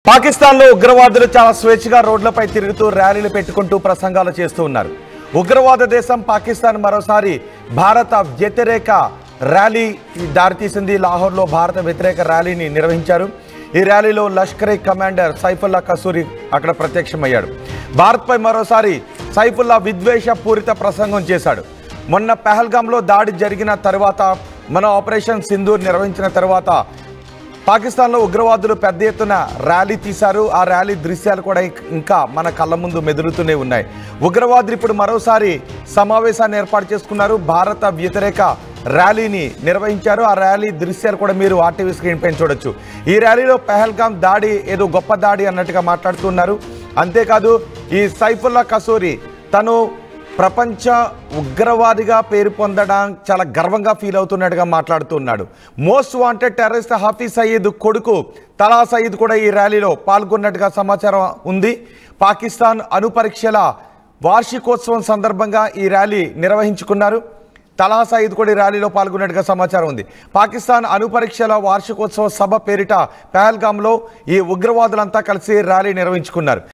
పాకిస్తాన్లో ఉగ్రవాదులు చాలా స్వేచ్ఛగా రోడ్లపై తిరుగుతూ ర్యాలీలు పెట్టుకుంటూ ప్రసంగాలు చేస్తూ ఉన్నారు. ఉగ్రవాద దేశం పాకిస్తాన్ మరోసారి భారత వ్యతిరేక ర్యాలీ దారితీసింది. లాహోర్లో భారత వ్యతిరేక ర్యాలీని నిర్వహించారు. ఈ ర్యాలీలో లష్కర్ కమాండర్ సైఫుల్లా కసూరి అక్కడ ప్రత్యక్షమయ్యాడు. భారత్పై మరోసారి సైఫుల్లా విద్వేషపూరిత ప్రసంగం చేశాడు. మొన్న పెహల్గాంలో దాడి జరిగిన తర్వాత, మన ఆపరేషన్ సింధూర్ నిర్వహించిన తర్వాత పాకిస్తాన్లో ఉగ్రవాదులు పెద్ద ఎత్తున ర్యాలీ తీశారు. ఆ ర్యాలీ దృశ్యాలు కూడా ఇంకా మన కళ్ళ ముందు మెదులుతూనే ఉన్నాయి. ఉగ్రవాదులు ఇప్పుడు మరోసారి సమావేశాన్ని ఏర్పాటు చేసుకున్నారు. భారత వ్యతిరేక ర్యాలీని నిర్వహించారు. ఆ ర్యాలీ దృశ్యాలు కూడా మీరు ఆర్టీవీ స్క్రీన్ పైన చూడొచ్చు. ఈ ర్యాలీలో పెహల్గాం దాడి ఏదో గొప్ప దాడి అన్నట్టుగా మాట్లాడుతున్నారు. అంతేకాదు, ఈ సైఫుల్లా కసూరి తను ప్రపంచ ఉగ్రవాదిగా పేరు పొందడం చాలా గర్వంగా ఫీల్ అవుతున్నట్టుగా మాట్లాడుతున్నాడు. Most wanted terrorist Hafiz Saeed కొడుకు తలా సయీద్ కూడా ఈ ర్యాలీలో పాల్గొన్నట్టుగా సమాచారం ఉంది. పాకిస్తాన్ అణుపరీక్షల వార్షికోత్సవం సందర్భంగా ఈ ర్యాలీ నిర్వహించుకున్నారు. తలా సయీద్ కూడా ఈ ర్యాలీలో పాల్గొన్నట్టుగా సమాచారం ఉంది. పాకిస్తాన్ అణుపరీక్షల వార్షికోత్సవ సభ పేరిట పెహల్గాంలో ఈ ఉగ్రవాదులంతా కలిసి ర్యాలీ నిర్వహించుకున్నారు.